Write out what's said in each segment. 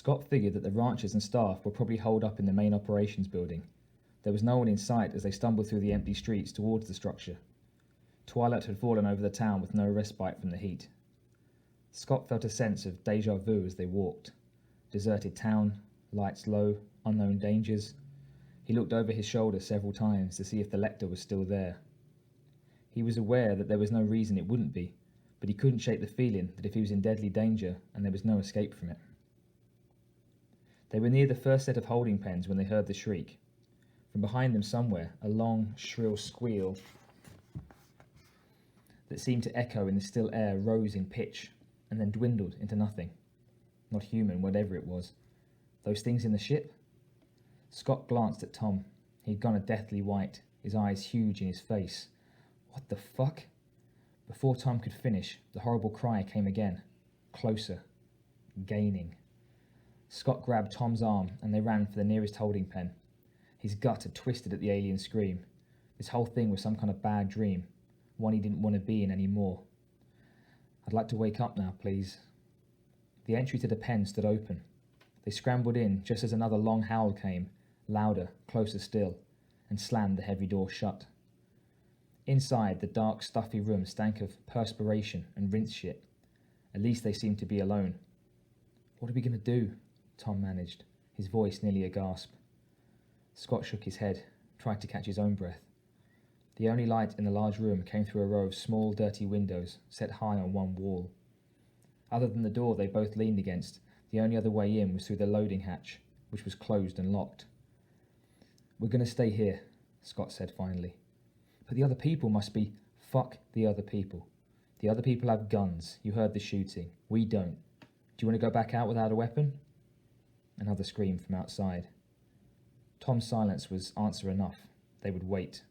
Scott figured that the ranchers and staff were probably holed up in the main operations building. There was no one in sight as they stumbled through the empty streets towards the structure. Twilight had fallen over the town with no respite from the heat. Scott felt a sense of déjà vu as they walked. Deserted town, lights low, unknown dangers. He looked over his shoulder several times to see if the lector was still there. He was aware that there was no reason it wouldn't be, but he couldn't shake the feeling that if he was in deadly danger and there was no escape from it. They were near the first set of holding pens when they heard the shriek. From behind them somewhere, a long, shrill squeal that seemed to echo in the still air rose in pitch and then dwindled into nothing. Not human, whatever it was. Those things in the ship? Scott glanced at Tom. He'd gone a deathly white, his eyes huge in his face. What the fuck? Before Tom could finish, the horrible cry came again. Closer. Gaining. Scott grabbed Tom's arm and they ran for the nearest holding pen. His gut had twisted at the alien scream. This whole thing was some kind of bad dream, one he didn't want to be in anymore. I'd like to wake up now, please. The entry to the pen stood open. They scrambled in just as another long howl came, louder, closer still, and slammed the heavy door shut. Inside, the dark, stuffy room stank of perspiration and rinse shit. At least they seemed to be alone. What are we going to do? Tom managed, his voice nearly a gasp. Scott shook his head, tried to catch his own breath. The only light in the large room came through a row of small, dirty windows set high on one wall. Other than the door they both leaned against, the only other way in was through the loading hatch, which was closed and locked. We're going to stay here, Scott said finally. But the other people must be... Fuck the other people. The other people have guns. You heard the shooting. We don't. Do you want to go back out without a weapon? Another scream from outside. Tom's silence was answer enough. They would wait.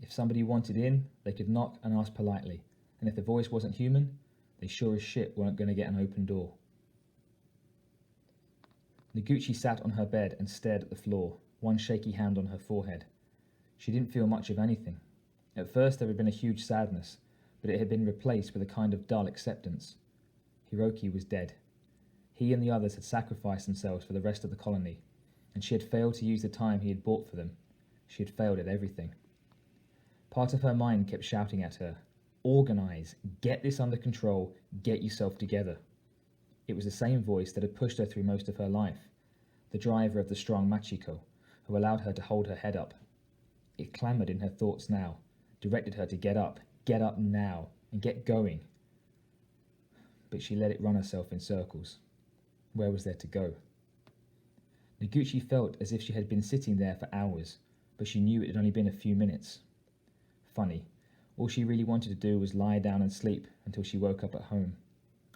If somebody wanted in, they could knock and ask politely, and if the voice wasn't human, they sure as shit weren't going to get an open door. Noguchi sat on her bed and stared at the floor, one shaky hand on her forehead. She didn't feel much of anything. At first there had been a huge sadness, but it had been replaced with a kind of dull acceptance. Hiroki was dead. He and the others had sacrificed themselves for the rest of the colony, and she had failed to use the time he had bought for them. She had failed at everything. Part of her mind kept shouting at her, organize, get this under control, get yourself together. It was the same voice that had pushed her through most of her life, the driver of the strong Machiko, who allowed her to hold her head up. It clamoured in her thoughts now, directed her to get up now, and get going. But she let it run herself in circles. Where was there to go? Noguchi felt as if she had been sitting there for hours, but she knew it had only been a few minutes. Funny, all she really wanted to do was lie down and sleep until she woke up at home,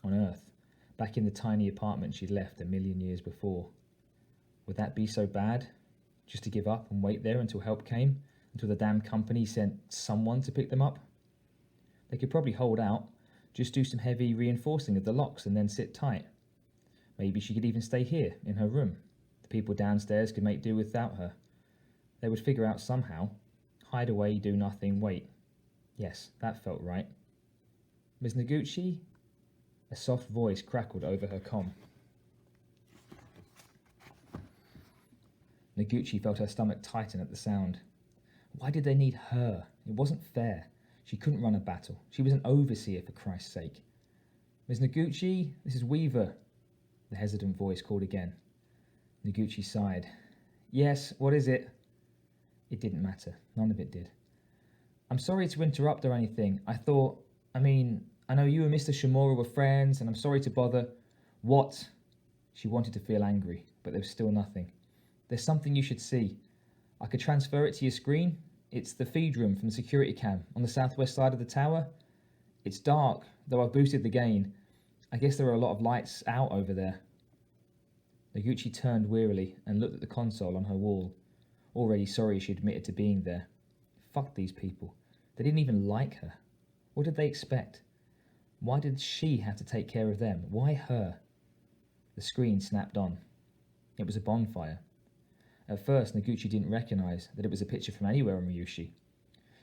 on Earth, back in the tiny apartment she'd left 1,000,000 years before. Would that be so bad? Just to give up and wait there until help came, until the damn company sent someone to pick them up? They could probably hold out, just do some heavy reinforcing of the locks and then sit tight. Maybe she could even stay here, in her room. The people downstairs could make do without her. They would figure out somehow. Hide away, do nothing, wait. Yes, that felt right. Ms. Noguchi? A soft voice crackled over her comm. Noguchi felt her stomach tighten at the sound. Why did they need her? It wasn't fair. She couldn't run a battle. She was an overseer, for Christ's sake. Ms. Noguchi, this is Weaver. The hesitant voice called again. Noguchi sighed. Yes, what is it? It didn't matter. None of it did. I'm sorry to interrupt or anything. I know you and Mr. Shimura were friends, and I'm sorry to bother. What? She wanted to feel angry, but there was still nothing. There's something you should see. I could transfer it to your screen. It's the feed room from the security cam on the southwest side of the tower. It's dark, though I've boosted the gain. I guess there are a lot of lights out over there. Noguchi turned wearily and looked at the console on her wall, already sorry she admitted to being there. Fuck these people. They didn't even like her. What did they expect? Why did she have to take care of them? Why her? The screen snapped on. It was a bonfire. At first, Noguchi didn't recognize that it was a picture from anywhere on Ryushi.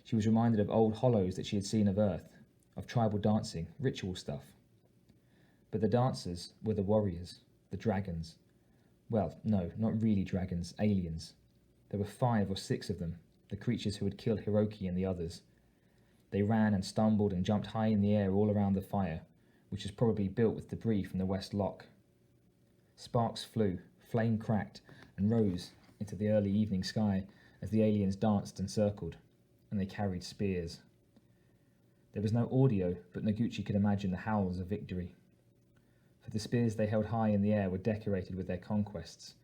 She was reminded of old hollows that she had seen of Earth, of tribal dancing, ritual stuff. But the dancers were the warriors, the dragons. Well, no, not really dragons, aliens. There were 5 or 6 of them, the creatures who had killed Hiroki and the others. They ran and stumbled and jumped high in the air all around the fire, which was probably built with debris from the West Lock. Sparks flew, flame cracked, and rose into the early evening sky as the aliens danced and circled, and they carried spears. There was no audio, but Noguchi could imagine the howls of victory. For the spears they held high in the air were decorated with their conquests.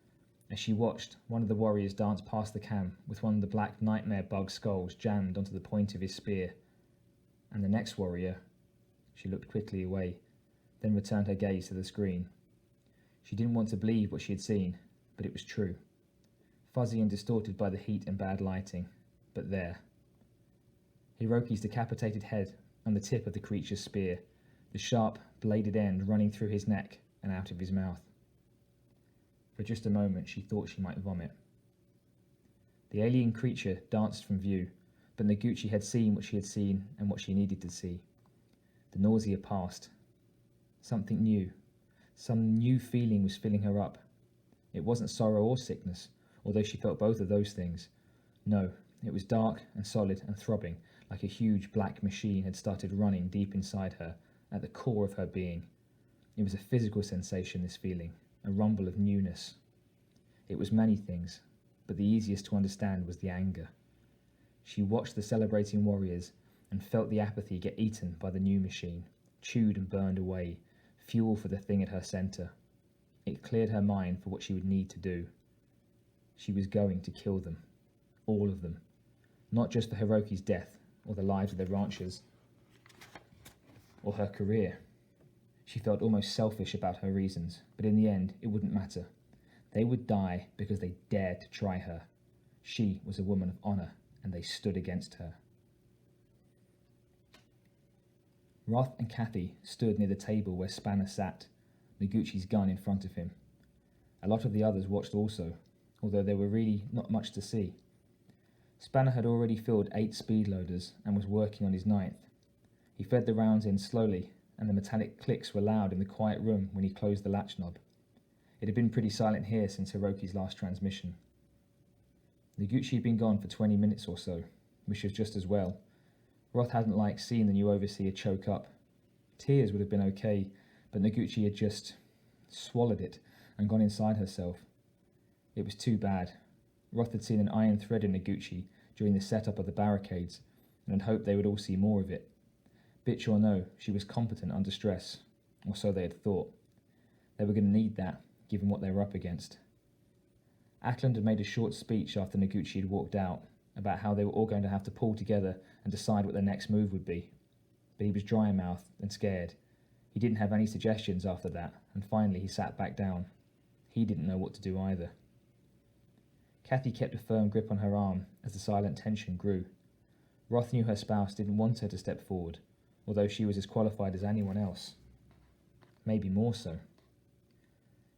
As she watched, one of the warriors danced past the cam with one of the black nightmare bug skulls jammed onto the point of his spear. And the next warrior... She looked quickly away, then returned her gaze to the screen. She didn't want to believe what she had seen, but it was true. Fuzzy and distorted by the heat and bad lighting, but there. Hiroki's decapitated head on the tip of the creature's spear, the sharp, bladed end running through his neck and out of his mouth. For just a moment she thought she might vomit. The alien creature danced from view, but Noguchi had seen what she had seen and what she needed to see. The nausea passed. Something new. Some new feeling was filling her up. It wasn't sorrow or sickness, although she felt both of those things. No, it was dark and solid and throbbing, like a huge black machine had started running deep inside her, at the core of her being. It was a physical sensation, this feeling, a rumble of newness. It was many things, but the easiest to understand was the anger. She watched the celebrating warriors and felt the apathy get eaten by the new machine, chewed and burned away, fuel for the thing at her centre. It cleared her mind for what she would need to do. She was going to kill them. All of them. Not just for Hiroki's death, or the lives of the ranchers, or her career. She felt almost selfish about her reasons, but in the end, it wouldn't matter. They would die because they dared to try her. She was a woman of honour, and they stood against her. Roth and Kathy stood near the table where Spanner sat, Noguchi's gun in front of him. A lot of the others watched also, although there were really not much to see. Spanner had already filled 8 speed loaders and was working on his 9th. He fed the rounds in slowly, and the metallic clicks were loud in the quiet room when he closed the latch knob. It had been pretty silent here since Hiroki's last transmission. Noguchi had been gone for 20 minutes or so, which was just as well. Roth hadn't liked seeing the new overseer choke up. Tears would have been okay, but Noguchi had just swallowed it and gone inside herself. It was too bad. Roth had seen an iron thread in Noguchi during the setup of the barricades, and had hoped they would all see more of it. Bitch or no, she was competent under stress, or so they had thought. They were going to need that, given what they were up against. Ackland had made a short speech after Noguchi had walked out, about how they were all going to have to pull together and decide what their next move would be. But he was dry-mouthed and scared. He didn't have any suggestions after that, and finally he sat back down. He didn't know what to do either. Kathy kept a firm grip on her arm as the silent tension grew. Roth knew her spouse didn't want her to step forward, although she was as qualified as anyone else. Maybe more so.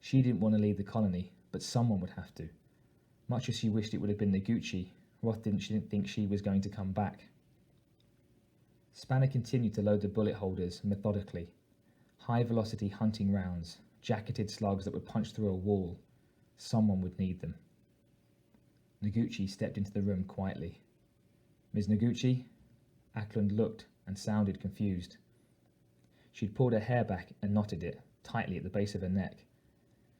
She didn't want to leave the colony, but someone would have to. Much as she wished it would have been Noguchi, Roth didn't think she was going to come back. Spanner continued to load the bullet holders methodically. High-velocity hunting rounds, jacketed slugs that would punch through a wall. Someone would need them. Noguchi stepped into the room quietly. "Ms. Noguchi?" Ackland looked and sounded confused. She'd pulled her hair back and knotted it tightly at the base of her neck.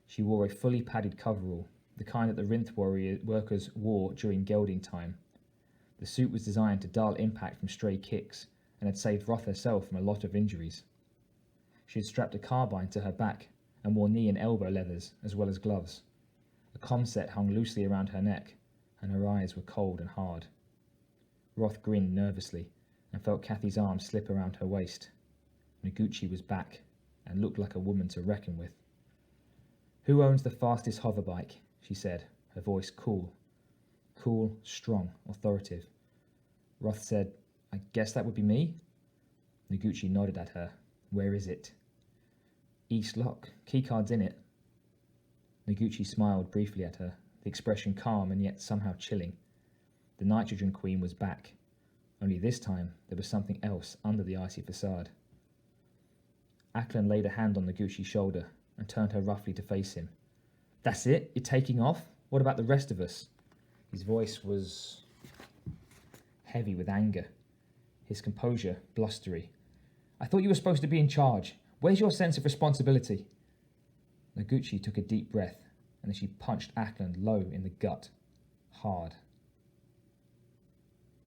She wore a fully padded coverall, the kind that the Rinth warrior workers wore during gelding time. The suit was designed to dull impact from stray kicks, and had saved Roth herself from a lot of injuries. She had strapped a carbine to her back, and wore knee and elbow leathers, as well as gloves. A comset hung loosely around her neck, and her eyes were cold and hard. Roth grinned nervously, and felt Kathy's arm slip around her waist. Noguchi was back, and looked like a woman to reckon with. "Who owns the fastest hoverbike?" she said, her voice cool. Cool, strong, authoritative. Roth said, "I guess that would be me?" Noguchi nodded at her. "Where is it?" "East Lock. Keycard's in it." Noguchi smiled briefly at her, the expression calm and yet somehow chilling. The nitrogen queen was back. Only this time there was something else under the icy facade. Ackland laid a hand on Noguchi's shoulder and turned her roughly to face him. That's it? You're taking off? What about the rest of us? His voice was heavy with anger. His composure blustery. I thought you were supposed to be in charge. Where's your sense of responsibility? Noguchi took a deep breath, and then she punched Ackland low in the gut. Hard.